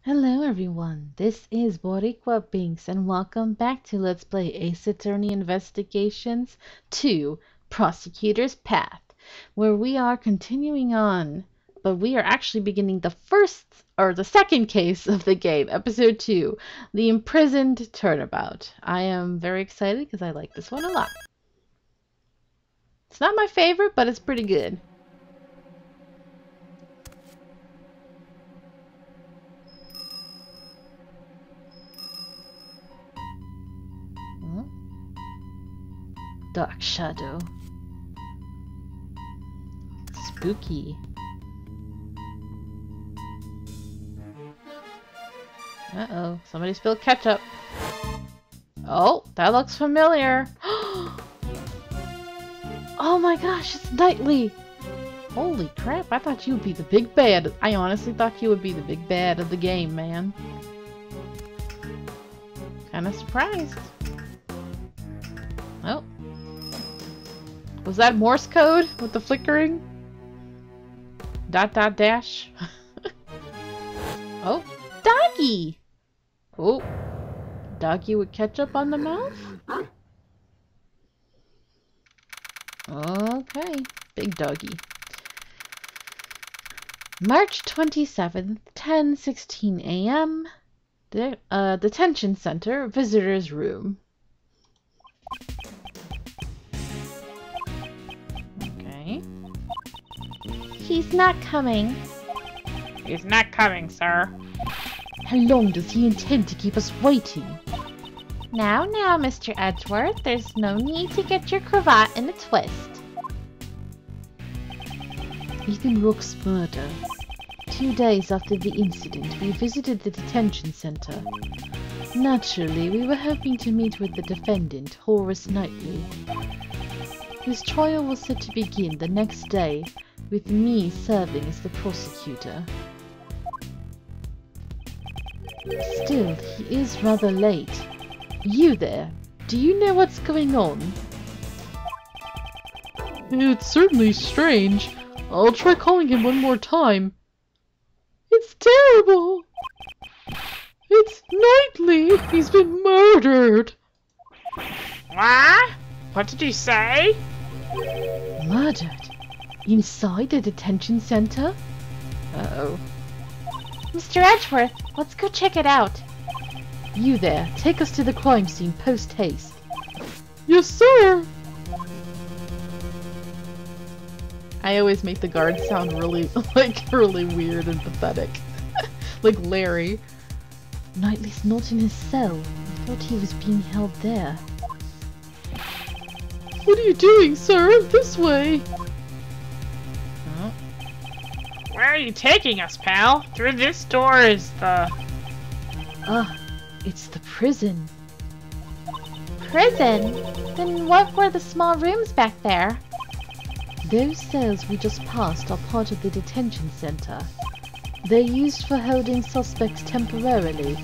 Hello everyone, this is Boricua Binks and welcome back to Let's Play Ace Attorney Investigations 2 Prosecutor's Path, where we are continuing on, but we are actually beginning the second case of the game, episode 2, the Imprisoned Turnabout. I am very excited because I like this one a lot. It's not my favorite, but it's pretty good. Dark shadow. Spooky. Uh-oh, somebody spilled ketchup. Oh, that looks familiar. Oh my gosh, it's Knightley! Holy crap, I thought you would be the big bad. I honestly thought you would be the big bad of the game, man. Kinda surprised. Oh. Was that Morse code with the flickering? Dot dot dash. Oh, doggy! Oh, doggy with ketchup on the mouth? Okay, big doggy. March 27th, 10:16 a.m. Detention Center, Visitor's Room. He's not coming. He's not coming, sir. How long does he intend to keep us waiting? Now, Mr. Edgeworth, there's no need to get your cravat in a twist. Ethan Rook's murder. 2 days after the incident, we visited the detention center. Naturally, we were hoping to meet with the defendant, Horace Knightley. His trial was set to begin the next day, with me serving as the prosecutor. Still, he is rather late. You there, do you know what's going on? It's certainly strange. I'll try calling him one more time. It's terrible! It's Knightley! He's been murdered! What? What did you say? Murdered? Inside the detention center? Uh-oh. Mr. Edgeworth, let's go check it out. You there, take us to the crime scene post-haste. Yes, sir! I always make the guards sound really, really weird and pathetic. Like Larry. Knightley's not in his cell. I thought he was being held there. What are you doing, sir? This way! Where are you taking us, pal? Through this door is the... Ah, it's the prison. Prison? Then what were the small rooms back there? Those cells we just passed are part of the detention center. They're used for holding suspects temporarily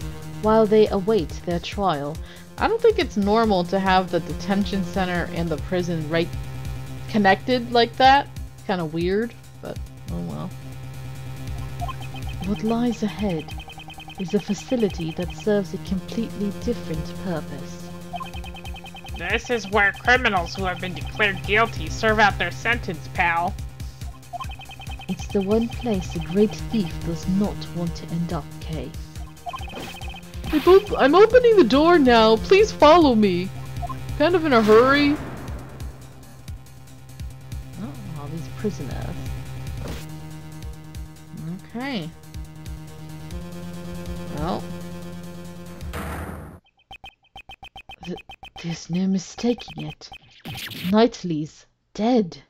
while they await their trial. I don't think it's normal to have the detention center and the prison right connected like that. Kind of weird, but oh well. What lies ahead is a facility that serves a completely different purpose. This is where criminals who have been declared guilty serve out their sentence, pal. It's the one place a great thief does not want to end up, Kay. I'm opening the door now. Please follow me. Kind of in a hurry. Oh, all these prisoners. Okay. Well, there's no mistaking it. Knightley's dead.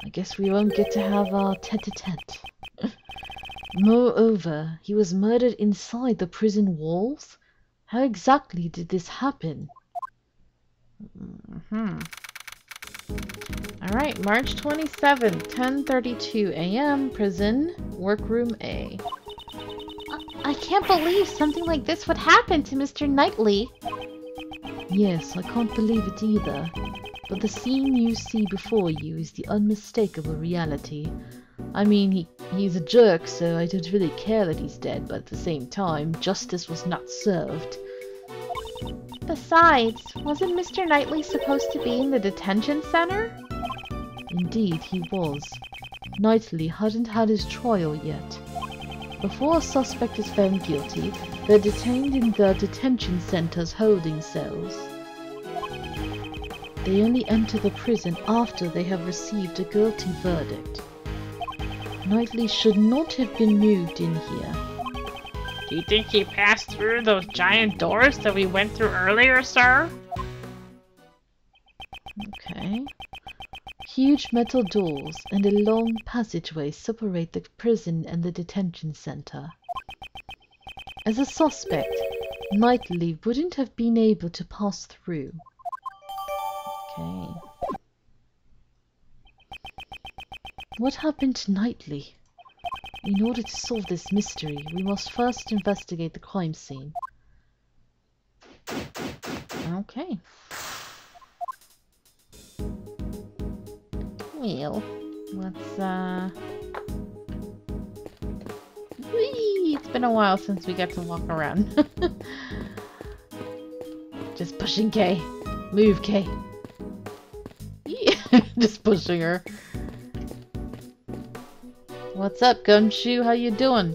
I guess we won't get to have our tete-a-tete. Moreover, he was murdered inside the prison walls? How exactly did this happen? Alright, March 27th, 10:32 a.m. Prison, Workroom A. I can't believe something like this would happen to Mr. Knightley. Yes, I can't believe it either. But the scene you see before you is the unmistakable reality. I mean, he's a jerk, so I don't really care that he's dead, but at the same time, justice was not served. Besides, wasn't Mr. Knightley supposed to be in the detention center? Indeed, he was. Knightley hadn't had his trial yet. Before a suspect is found guilty, they're detained in the detention center's holding cells. They only enter the prison after they have received a guilty verdict. Knightley should not have been moved in here. Do you think he passed through those giant doors that we went through earlier, sir? Okay. Huge metal doors and a long passageway separate the prison and the detention center. As a suspect, Knightley wouldn't have been able to pass through. Okay. What happened to Knightley? In order to solve this mystery, we must first investigate the crime scene. Okay. Well, let's whee! It's been a while since we got to walk around. Just pushing K. Move, K. Yeah, just pushing her. What's up, Gumshoe? How you doing?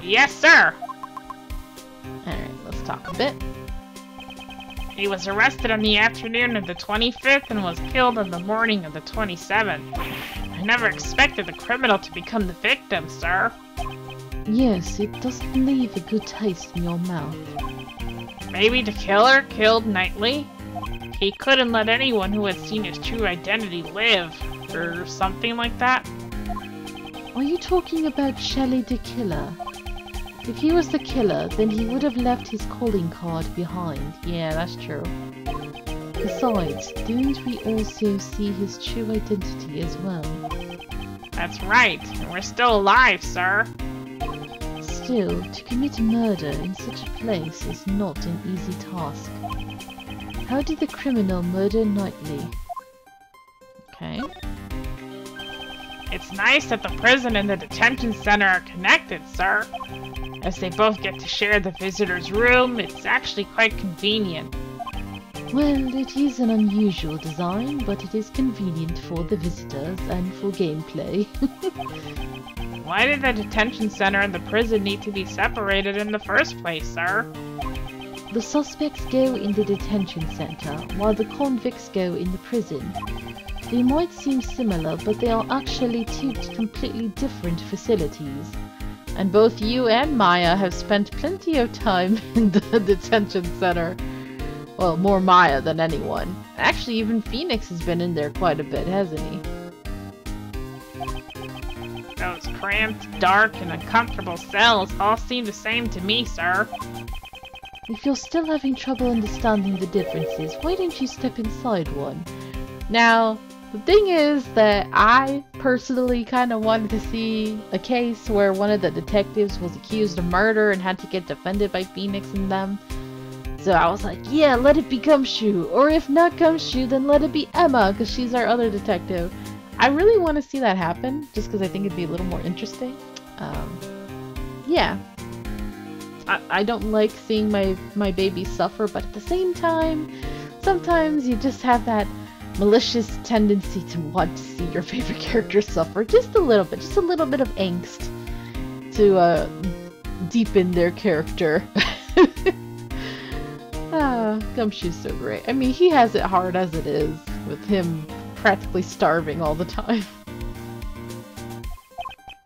Yes, sir! Alright, let's talk a bit. He was arrested on the afternoon of the 25th and was killed on the morning of the 27th. I never expected the criminal to become the victim, sir. Yes, it doesn't leave a good taste in your mouth. Maybe the killer killed Knightley? He couldn't let anyone who had seen his true identity live, or something like that. Are you talking about Shelley the killer? If he was the killer, then he would have left his calling card behind. Yeah, that's true. Besides, didn't we also see his true identity as well? That's right, and we're still alive, sir. Still, to commit murder in such a place is not an easy task. How did the criminal murder Knightley? Okay. It's nice that the prison and the detention center are connected, sir. As they both get to share the visitor's room, it's actually quite convenient. Well, it is an unusual design, but it is convenient for the visitors and for gameplay. Why did the detention center and the prison need to be separated in the first place, sir? The suspects go in the detention center, while the convicts go in the prison. They might seem similar, but they are actually two completely different facilities. And both you and Maya have spent plenty of time in the detention center. Well, more Maya than anyone. Actually, even Phoenix has been in there quite a bit, hasn't he? Those cramped, dark, and uncomfortable cells all seem the same to me, sir. If you're still having trouble understanding the differences, why don't you step inside one? Now, the thing is that I personally kind of wanted to see a case where one of the detectives was accused of murder and had to get defended by Phoenix and them. So I was like, yeah, let it be Gumshoe. Or if not Gumshoe, then let it be Emma, because she's our other detective. I really want to see that happen, just because I think it'd be a little more interesting. Yeah. I don't like seeing my baby suffer, but at the same time, sometimes you just have that malicious tendency to want to see your favorite character suffer just a little bit of angst to deepen their character. Gumshoe's so great. I mean, he has it hard as it is, with him practically starving all the time.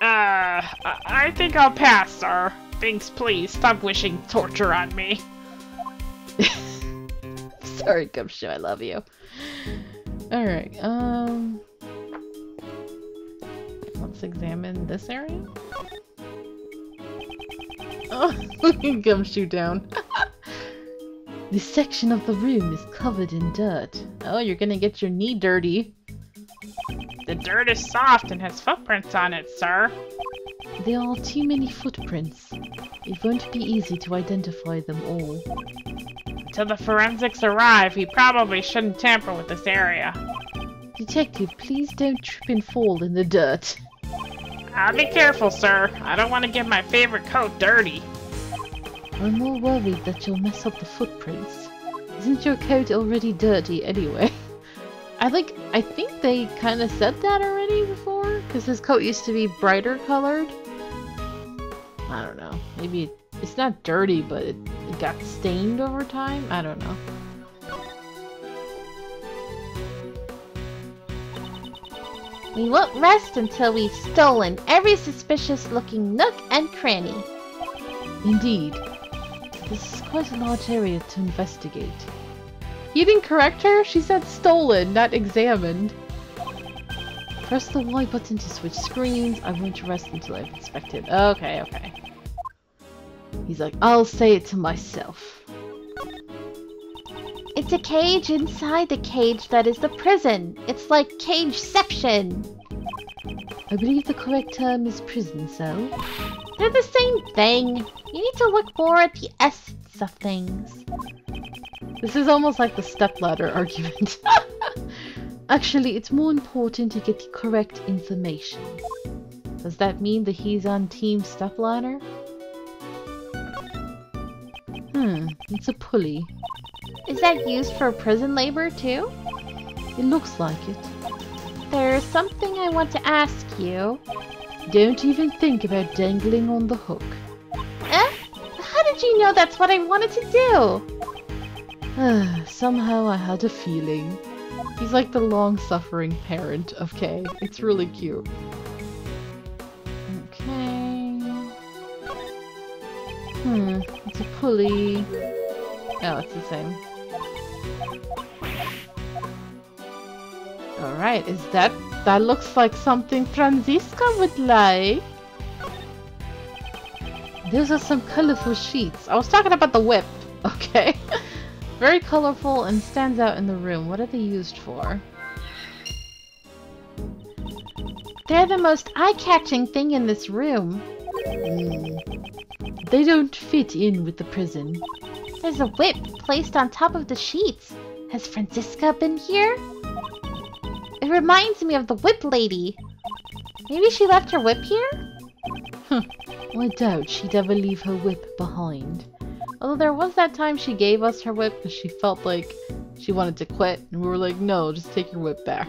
I think I'll pass, sir. Thanks, please. Stop wishing torture on me. Sorry, Gumshoe, I love you. Alright, let's examine this area. Oh, Gumshoe down. This section of the room is covered in dirt. Oh, you're gonna get your knee dirty. The dirt is soft and has footprints on it, sir. There are too many footprints. It won't be easy to identify them all. Until the forensics arrive, we probably shouldn't tamper with this area. Detective, please don't trip and fall in the dirt. I'll be careful, sir. I don't want to get my favorite coat dirty. I'm more worried that you'll mess up the footprints. Isn't your coat already dirty anyway? I think they kind of said that already before, because his coat used to be brighter colored. I don't know. Maybe it's not dirty, but it got stained over time? I don't know. We won't rest until we've stolen every suspicious-looking nook and cranny. Indeed. This is quite a large area to investigate. You didn't correct her? She said stolen, not examined. Press the Y button to switch screens. I won't rest until I've inspected. Okay, okay. He's like, I'll say it to myself. It's a cage inside the cage that is the prison. It's like cageception. I believe the correct term is prison cell. They're the same thing. You need to look more at the essence of things. This is almost like the stepladder argument. Actually, it's more important to get the correct information. Does that mean that he's on Team Stepladder? It's a pulley. Is that used for prison labor too? It looks like it. There's something I want to ask you. Don't even think about dangling on the hook. Eh? How did you know that's what I wanted to do? Somehow I had a feeling. He's like the long-suffering parent of Kay. It's really cute. Okay. It's a pulley. Oh, it's the same. Alright, is that looks like something Franziska would like. Those are some colorful sheets. I was talking about the whip. Okay. Very colorful and stands out in the room. What are they used for? They're the most eye-catching thing in this room. They don't fit in with the prison. There's a whip placed on top of the sheets. Has Franziska been here? It reminds me of the whip lady. Maybe she left her whip here? I doubt she'd ever leave her whip behind. Although there was that time she gave us her whip because she felt like she wanted to quit. And we were like, no, just take your whip back.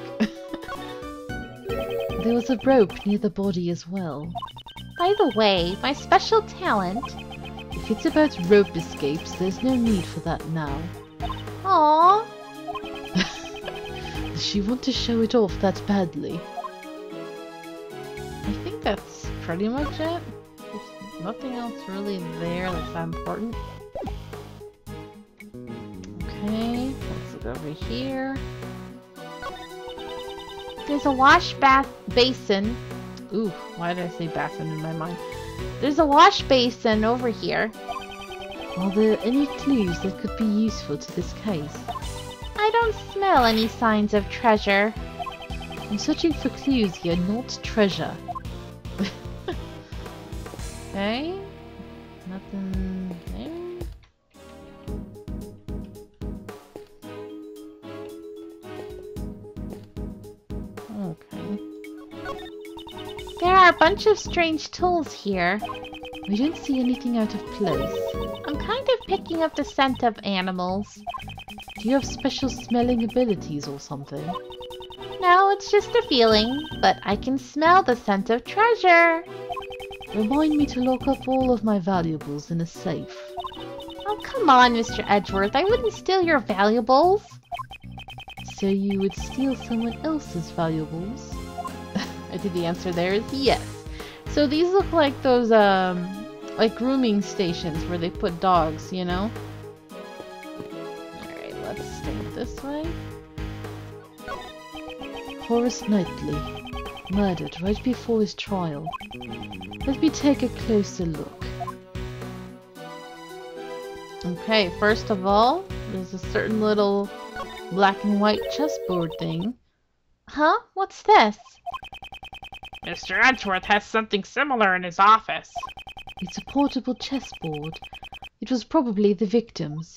There was a rope near the body as well. By the way, my special talent... If it's about rope escapes, there's no need for that now. Aww. Does she want to show it off that badly? I think that's pretty much it. There's nothing else really there that's that important. Okay, let's look over here. There's a wash basin. Ooh, why did I say basin in my mind? There's a wash basin over here. Are there any clues that could be useful to this case? I don't smell any signs of treasure. I'm searching for clues here, not treasure. Okay. Nothing there. Okay. There are a bunch of strange tools here. We don't see anything out of place. I'm kind of picking up the scent of animals. Do you have special smelling abilities or something? No, it's just a feeling, but I can smell the scent of treasure. Remind me to lock up all of my valuables in a safe. Oh, come on, Mr. Edgeworth. I wouldn't steal your valuables. So you would steal someone else's valuables? I think the answer there is yes. So these look like those, like grooming stations where they put dogs, you know? Alright, let's stay this way. Horace Knightley, murdered right before his trial. Let me take a closer look. Okay, first of all, there's a certain little black and white chessboard thing. Huh? What's this? Mr. Edgeworth has something similar in his office. It's a portable chessboard. It was probably the victim's.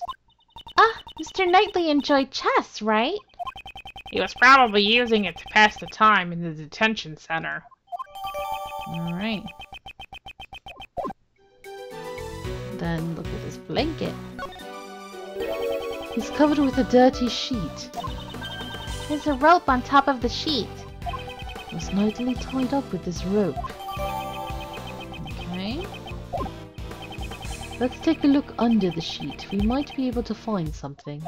Ah, Mr. Knightley enjoyed chess, right? He was probably using it to pass the time in the detention center. Alright. Then look at this blanket. He's covered with a dirty sheet. There's a rope on top of the sheet. He was nightly tied up with this rope. Okay. Let's take a look under the sheet. We might be able to find something.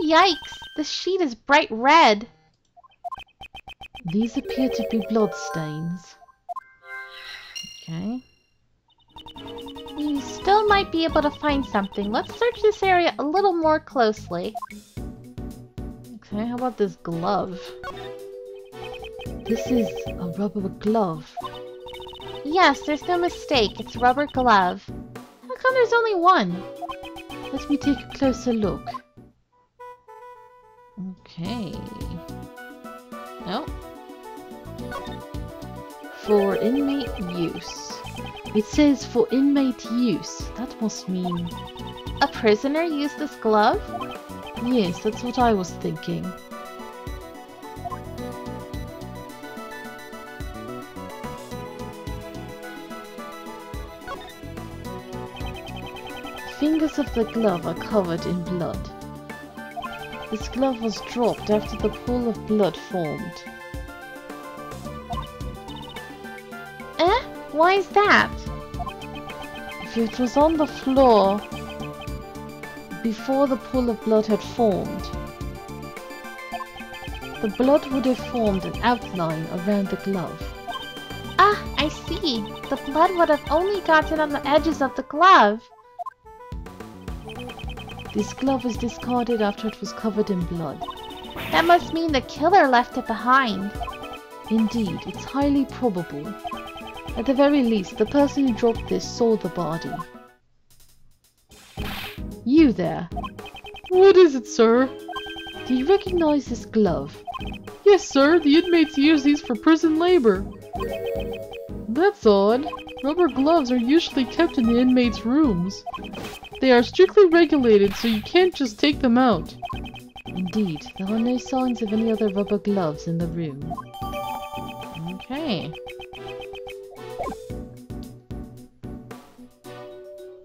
Yikes! The sheet is bright red. These appear to be blood stains. Okay. You still might be able to find something. Let's search this area a little more closely. Okay, how about this glove? This is a rubber glove. Yes, there's no mistake. It's a rubber glove. How come there's only one? Let me take a closer look. Okay. No. For inmate use. It says for inmate use. That must mean... A prisoner used this glove? Yes, that's what I was thinking. The fingers of the glove are covered in blood. This glove was dropped after the pool of blood formed. Why is that? If it was on the floor before the pool of blood had formed, the blood would have formed an outline around the glove. Ah, I see. The blood would have only gotten on the edges of the glove. This glove was discarded after it was covered in blood. That must mean the killer left it behind. Indeed, it's highly probable. At the very least, the person who dropped this saw the body. You there! What is it, sir? Do you recognize this glove? Yes, sir. The inmates use these for prison labor. That's odd. Rubber gloves are usually kept in the inmates' rooms. They are strictly regulated, so you can't just take them out. Indeed, there are no signs of any other rubber gloves in the room. Okay.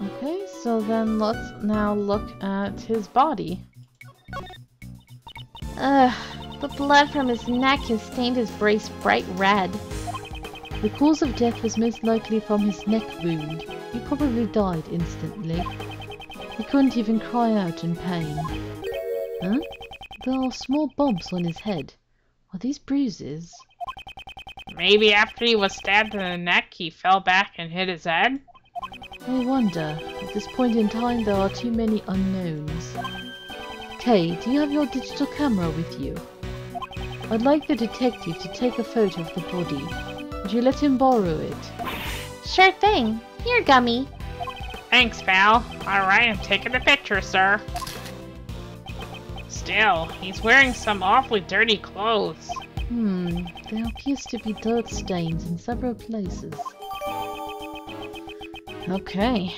Okay, so then let's now look at his body. Ugh, the blood from his neck has stained his brace bright red. The cause of death was most likely from his neck wound. He probably died instantly. He couldn't even cry out in pain. Huh? There are small bumps on his head. Are these bruises? Maybe after he was stabbed in the neck, he fell back and hit his head? I wonder. At this point in time, there are too many unknowns. Kay, do you have your digital camera with you? I'd like the detective to take a photo of the body. Would you let him borrow it? Sure thing. Here, Gummy. Thanks, pal. Alright, I'm taking the picture, sir. Still, he's wearing some awfully dirty clothes. There appears to be dirt stains in several places. Okay.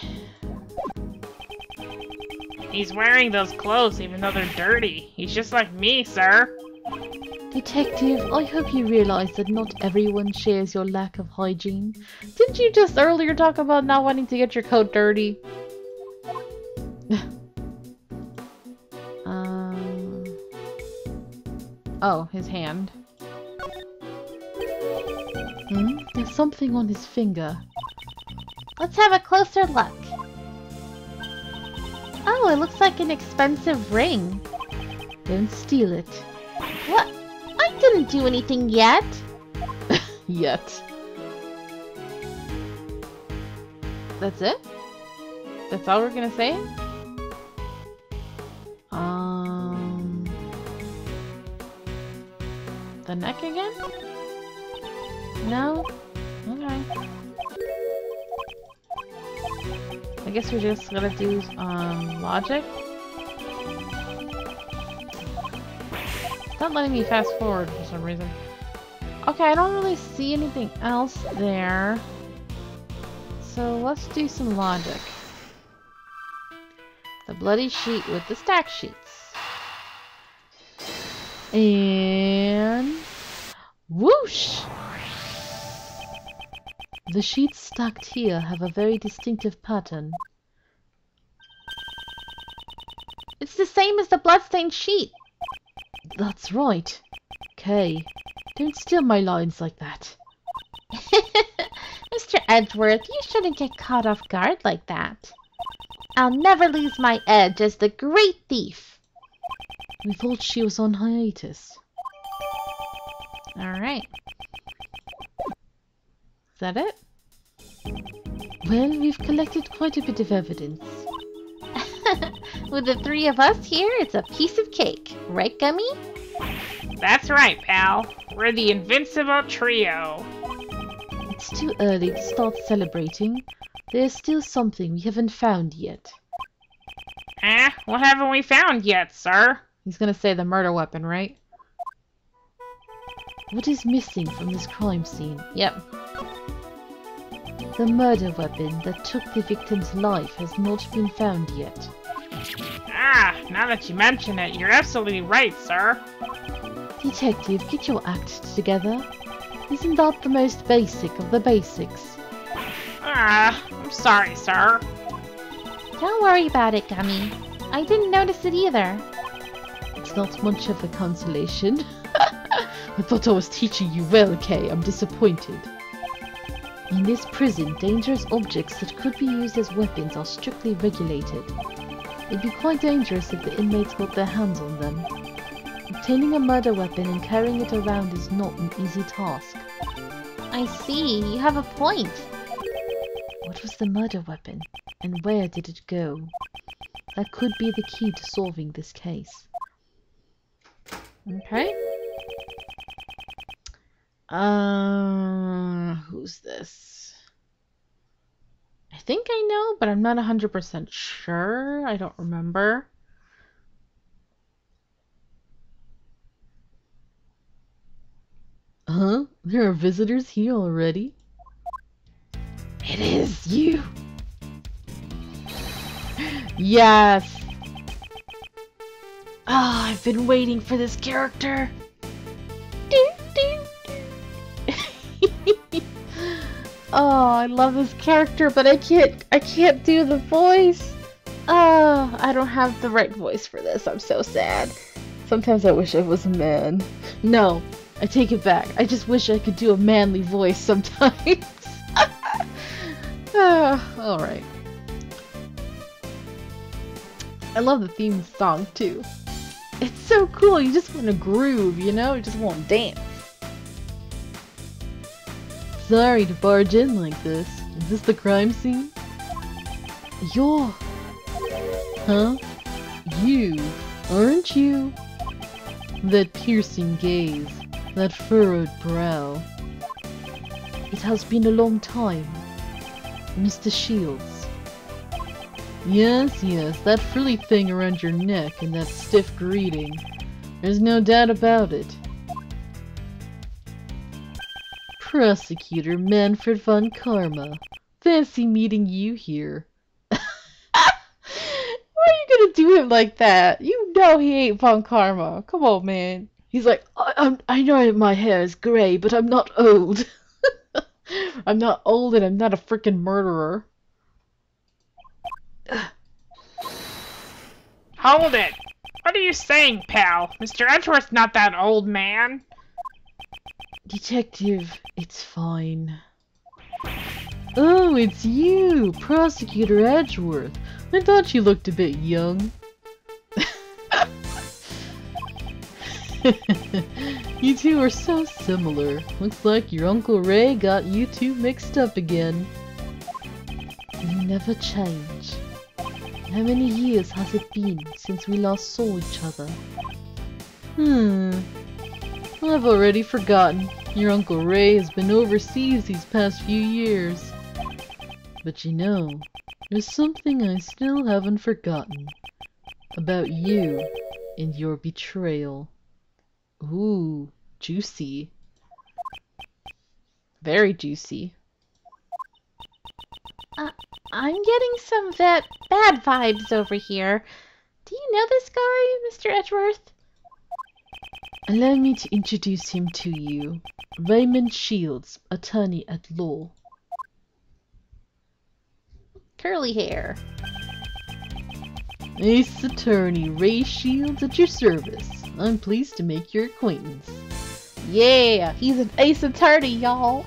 He's wearing those clothes even though they're dirty. He's just like me, sir. Detective, I hope you realize that not everyone shares your lack of hygiene. Didn't you just earlier talk about not wanting to get your coat dirty? Oh, his hand. There's something on his finger. Let's have a closer look. Oh, it looks like an expensive ring. Don't steal it. What? I didn't do anything yet. Yet. That's it? That's all we're gonna say? The neck again? No? Okay. I guess we're just gonna do logic. It's not letting me fast forward for some reason. Okay, I don't really see anything else there. So let's do some logic. The bloody sheet with the stack sheets. And whoosh! The sheets stacked here have a very distinctive pattern. It's the same as the bloodstained sheet. That's right. Kay, don't steal my lines like that. Mr. Edgeworth, you shouldn't get caught off guard like that. I'll never lose my edge as the great thief. We thought she was on hiatus. Alright. Is that it? Well, we've collected quite a bit of evidence. With the three of us here, it's a piece of cake. Right, Gummy? That's right, pal. We're the invincible trio. It's too early to start celebrating. There's still something we haven't found yet. What haven't we found yet, sir? He's gonna say the murder weapon, right? What is missing from this crime scene? Yep. The murder weapon that took the victim's life has not been found yet. Now that you mention it, you're absolutely right, sir. Detective, get your act together. Isn't that the most basic of the basics? I'm sorry, sir. Don't worry about it, Gummy. I didn't notice it either. It's not much of a consolation. I thought I was teaching you well, Kay. I'm disappointed. In this prison, dangerous objects that could be used as weapons are strictly regulated. It'd be quite dangerous if the inmates got their hands on them. Obtaining a murder weapon and carrying it around is not an easy task. I see. You have a point. What was the murder weapon? And where did it go? That could be the key to solving this case. Okay. Who's this? I think I know, but I'm not 100% sure. I don't remember. Huh? There are visitors here already? It is you! Yes! Ah, I've been waiting for this character! Oh, I love this character, but I can't do the voice. Oh, I don't have the right voice for this. I'm so sad. Sometimes I wish I was a man. No, I take it back. I just wish I could do a manly voice sometimes. Alright. I love the theme song too. It's so cool. You just want to groove, you know? You just want to dance. Sorry to barge in like this. Is this the crime scene? You're... Huh? You, aren't you? That piercing gaze, that furrowed brow. It has been a long time. Mr. Shields. Yes, yes, that frilly thing around your neck and that stiff greeting. There's no doubt about it. Prosecutor Manfred von Karma. Fancy meeting you here. Why are you gonna do him like that? You know he ain't von Karma. Come on, man. He's like, I know my hair is gray, but I'm not old. I'm not old and I'm not a freaking murderer. Hold it! What are you saying, pal? Mr. Edgeworth's not that old, man. Detective, it's fine. Oh, it's you, Prosecutor Edgeworth. I thought you looked a bit young. You two are so similar. Looks like your Uncle Ray got you two mixed up again. You never change. How many years has it been since we last saw each other? I've already forgotten. Your Uncle Ray has been overseas these past few years. But you know, there's something I still haven't forgotten. About you and your betrayal. Ooh, juicy. Very juicy. I'm getting some bad vibes over here. Do you know this guy, Mr. Edgeworth? Allow me to introduce him to you. Raymond Shields, attorney at law. Curly hair. Ace Attorney Ray Shields at your service. I'm pleased to make your acquaintance. Yeah, he's an ace attorney, y'all.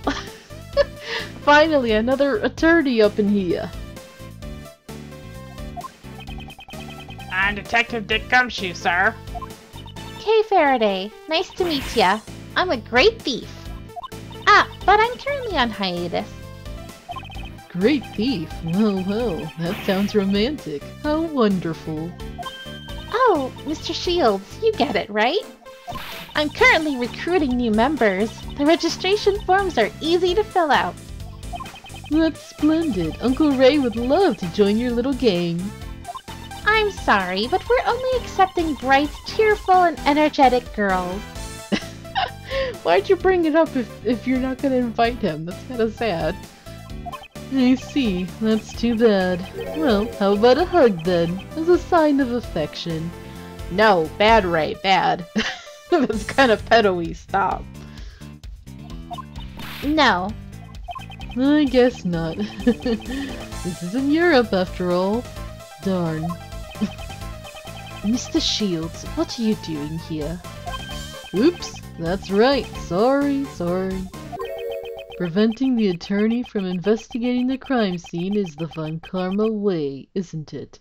Finally, another attorney up in here. I'm Detective Dick Gumshoe, sir. Kay Faraday, nice to meet ya. I'm a great thief. Ah, but I'm currently on hiatus. Great thief. Well, that sounds romantic. How wonderful. Oh, Mr. Shields, you get it, right? I'm currently recruiting new members. The registration forms are easy to fill out. That's splendid. Uncle Ray would love to join your little gang. I'm sorry, but we're only accepting bright, cheerful, and energetic girls. Why'd you bring it up if you're not gonna invite him? That's kinda sad. I see. That's too bad. Well, how about a hug then, as a sign of affection? No, bad Ray, bad. That's kind of pedo-y. Stop. No. I guess not. This isn't Europe after all. Darn. Mr. Shields, what are you doing here? Oops, that's right. Sorry. Preventing the attorney from investigating the crime scene is the Von Karma way, isn't it?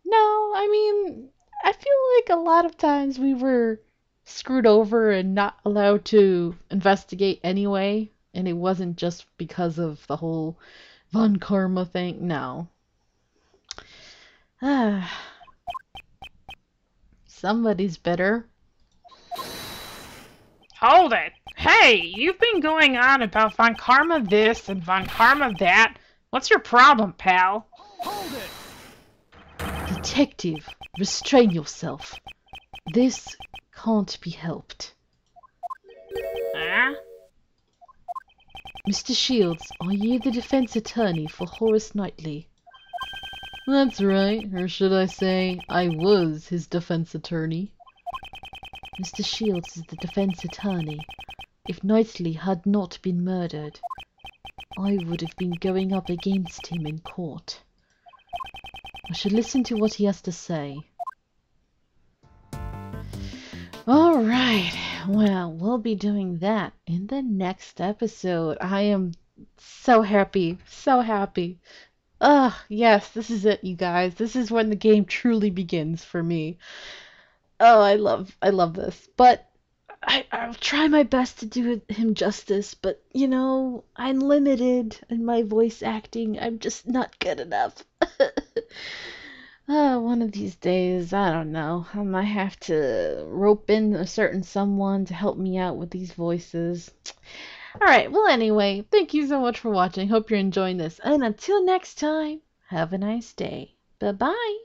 No, I mean, I feel like a lot of times we were screwed over and not allowed to investigate anyway, and it wasn't just because of the whole Von Karma thing. No. Somebody's better. Hold it! Hey, you've been going on about Von Karma this and Von Karma that. What's your problem, pal? Detective, restrain yourself. This can't be helped. Huh? Mr. Shields, are you the defense attorney for Horace Knightley? That's right, or should I say, I was his defense attorney. Mr. Shields is the defense attorney. If Knightley had not been murdered, I would have been going up against him in court. I should listen to what he has to say. Alright, well, we'll be doing that in the next episode. I am so happy, so happy. Ugh, yes, this is it, you guys. This is when the game truly begins for me. Oh, I love this. But I'll try my best to do him justice, but you know, I'm limited in my voice acting. I'm just not good enough. One of these days, I don't know, I might have to rope in a certain someone to help me out with these voices. Alright, well anyway, thank you so much for watching. Hope you're enjoying this. And until next time, have a nice day. Bye-bye.